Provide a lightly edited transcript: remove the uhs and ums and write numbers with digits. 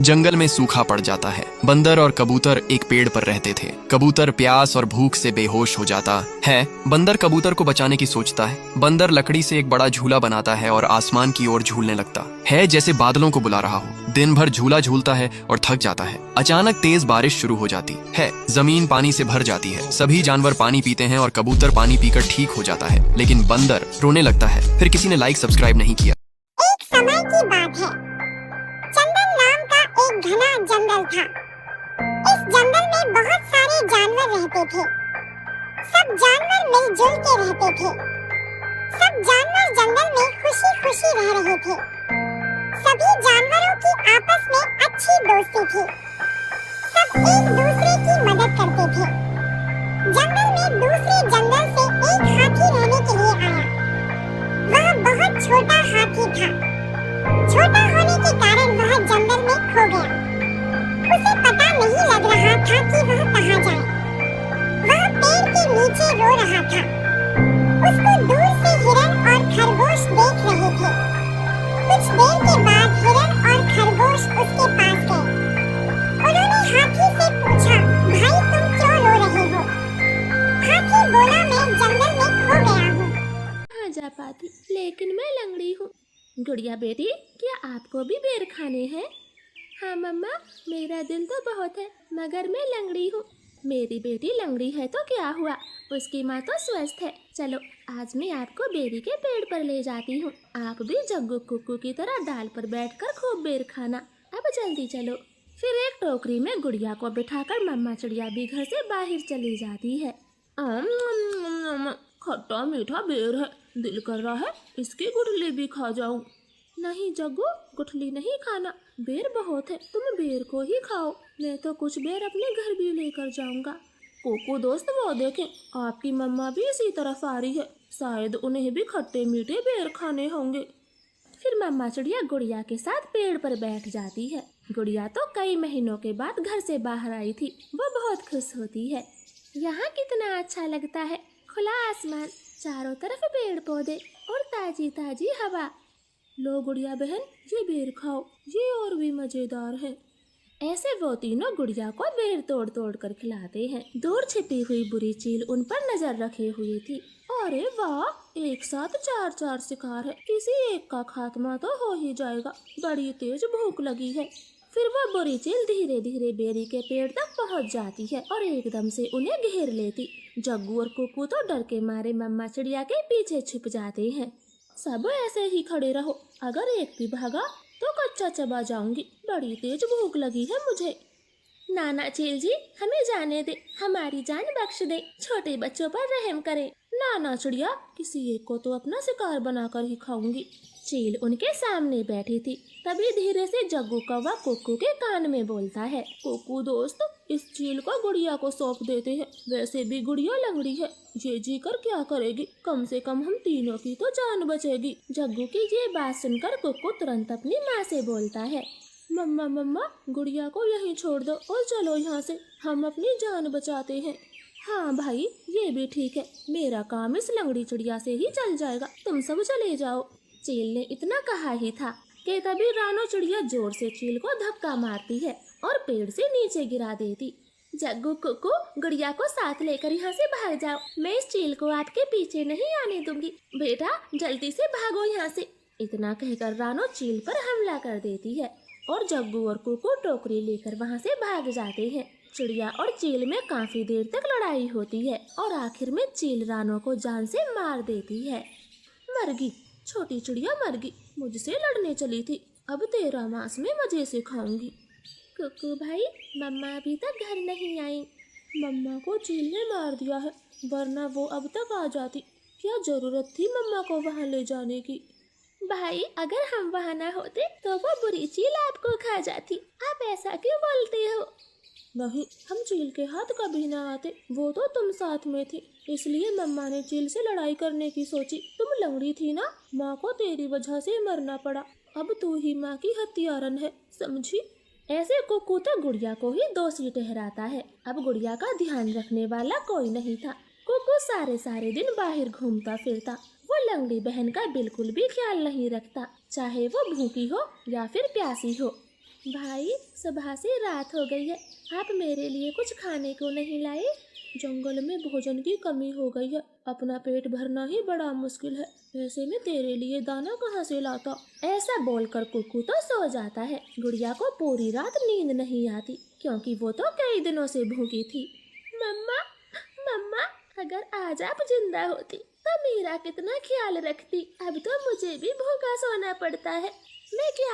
जंगल में सूखा पड़ जाता है। बंदर और कबूतर एक पेड़ पर रहते थे। कबूतर प्यास और भूख से बेहोश हो जाता है। बंदर कबूतर को बचाने की सोचता है। बंदर लकड़ी से एक बड़ा झूला बनाता है और आसमान की ओर झूलने लगता है जैसे बादलों को बुला रहा हो। दिन भर झूला झूलता है और थक जाता है। अचानक तेज बारिश शुरू हो जाती है। जमीन पानी से भर जाती है। सभी जानवर पानी पीते हैं और कबूतर पानी पीकर ठीक हो जाता है, लेकिन बंदर रोने लगता है। फिर किसी ने लाइक सब्सक्राइब नहीं किया। एक समय की बात है। चंदन नाम का एक घना जंगल था। इस जंगल में बहुत सारे जानवर रहते थे। सब जानवर मिलजुल के रहते थे। सब जानवर जंगल में खुशी खुशी रह रहे थे। सभी जानवरों की आपस में अच्छी दोस्ती थी। सब एक दूसरे की मदद करते थे। जंगल में दूसरे जंगल से एक हाथी रहने के लिए आया। वह बहुत छोटा हाथी था। छोटा होने के कारण वह जंगल में खो गया। उसे पता नहीं लग रहा था कि वह कहाँ जाए। वह पेड़ के नीचे रो रहा था। उसको दूर से हिरन और खरगोश देख रहे थे। कुछ देर के बाद हिरन और खरगोश उसके पास गए। उन्होंने हाथी से पूछा, भाई तुम क्यों रो रहे हो? हाथी बोला, मैं जंगल में खो गया हूँ। हाँ जा पाती, लेकिन मैं लंगड़ी हूँ। गुड़िया बेटी, क्या आपको भी बेर खाने हैं? हाँ मम्मा, मेरा दिल तो बहुत है, मगर मैं लंगड़ी हूँ। मेरी बेटी लंगड़ी है तो क्या हुआ, उसकी माँ तो स्वस्थ है। चलो आज मैं आपको बेरी के पेड़ पर ले जाती हूँ। आप भी जग्गू कुक्कू की तरह डाल पर बैठकर खूब बेर खाना। अब जल्दी चलो। फिर एक टोकरी में गुड़िया को बिठाकर मम्मा चिड़िया भी घर से बाहर चली जाती है। खट्टा मीठा बेर है, दिल कर रहा है इसकी गुठली भी खा जाऊं। नहीं जग्गू, गुठली नहीं खाना, बेर बहुत है, तुम बेर को ही खाओ। मैं तो कुछ बेर अपने घर भी लेकर जाऊंगा। कोको दोस्त, वो देखें, आपकी मम्मा भी इसी तरफ आ रही है। शायद उन्हें भी खट्टे मीठे बेर खाने होंगे। फिर मम्मा चिड़िया गुड़िया के साथ पेड़ पर बैठ जाती है। गुड़िया तो कई महीनों के बाद घर से बाहर आई थी। वो बहुत खुश होती है। यहाँ कितना अच्छा लगता है, खुला आसमान, चारों तरफ पेड़ पौधे और ताजी ताजी हवा। लो गुड़िया बहन, ये बेर खाओ, ये और भी मजेदार है। ऐसे वो तीनों गुड़िया को बेर तोड़ तोड़ कर खिलाते हैं। दूर छिपी हुई बुरी चील उन पर नजर रखे हुई थी। अरे वाह, एक साथ चार चार शिकार है, किसी एक का खात्मा तो हो ही जाएगा। बड़ी तेज भूख लगी है। फिर वो बुरी चील धीरे धीरे बेरी के पेड़ तक पहुंच जाती है और एकदम से उन्हें घेर लेती। जग्गू और कुक्कू तो डर के मारे मम्मा चिड़िया के पीछे छिप जाते हैं। सब ऐसे ही खड़े रहो, अगर एक भी भागा तो कच्चा चबा जाऊंगी। बड़ी तेज भूख लगी है मुझे। नाना चील जी, हमें जाने दे, हमारी जान बख्श दे, छोटे बच्चों पर रहम करें। नाना चिड़िया, किसी एक को तो अपना शिकार बनाकर ही खाऊंगी। चील उनके सामने बैठी थी। तभी धीरे से जग्गू कौवा कुक्कू के कान में बोलता है, कुक्कू दोस्त, इस चील को गुड़िया को सौंप देते हैं। वैसे भी गुड़िया लंगड़ी है, ये जी कर क्या करेगी, कम से कम हम तीनों की तो जान बचेगी। जग्गू की ये बात सुनकर कुक्कू तुरंत अपनी माँ से बोलता है, मम्मा मम्मा, गुड़िया को यहीं छोड़ दो और चलो यहाँ से, हम अपनी जान बचाते हैं। हाँ भाई, ये भी ठीक है, मेरा काम इस लंगड़ी चिड़िया से ही चल जाएगा, तुम सब चले जाओ। चील ने इतना कहा ही था कि तभी रानो चिड़िया जोर से चील को धक्का मारती है और पेड़ से नीचे गिरा देती। जग्गू कुक्कू, गुड़िया को साथ लेकर यहाँ से भाग जाओ, मैं इस चील को आपके पीछे नहीं आने दूंगी। बेटा जल्दी से भागो यहाँ से। इतना कहकर रानो चील पर हमला कर देती है और जग्गू और कुक्कू टोकरी लेकर वहाँ से भाग जाते हैं। चिड़िया और चील में काफी देर तक लड़ाई होती है और आखिर में चील रानो को जान से मार देती है। मरगी, छोटी चिड़िया मरगी, मुझसे लड़ने चली थी, अब तेरा मांस में मजे से खाऊंगी। कुक्कू भाई, मम्मा अभी तक घर नहीं आई। मम्मा को चील ने मार दिया है, वरना वो अब तक आ जाती। क्या जरूरत थी मम्मा को वहाँ ले जाने की? भाई, अगर हम वहाँ ना होते तो वो बुरी चील आपको खा जाती। आप ऐसा क्यों बोलते हो? नहीं, हम चील के हाथ कभी ना आते, वो तो तुम साथ में थी, इसलिए मम्मा ने चील से लड़ाई करने की सोची। तुम लंगड़ी थी ना, माँ को तेरी वजह से मरना पड़ा। अब तू ही माँ की हत्यारन है, समझी? ऐसे कुक्कू तो गुड़िया को ही दोषी ठहराता है। अब गुड़िया का ध्यान रखने वाला कोई नहीं था। कुक्कू सारे सारे दिन बाहर घूमता फिरता। वो लंगड़ी बहन का बिल्कुल भी ख्याल नहीं रखता, चाहे वो भूखी हो या फिर प्यासी हो। भाई सुबह से रात हो गई है, आप मेरे लिए कुछ खाने को नहीं लाए? जंगल में भोजन की कमी हो गई है, अपना पेट भरना ही बड़ा मुश्किल है, ऐसे में तेरे लिए दाना कहाँ से लाता? ऐसा बोलकर कुक्कू तो सो जाता है। गुड़िया को पूरी रात नींद नहीं आती क्योंकि वो तो कई दिनों से भूखी थी। मम्मा मम्मा, अगर आज आप जिंदा होती तो मेरा कितना ख्याल रखती। अब तो मुझे भी भूखा सोना पड़ता है। मैं क्या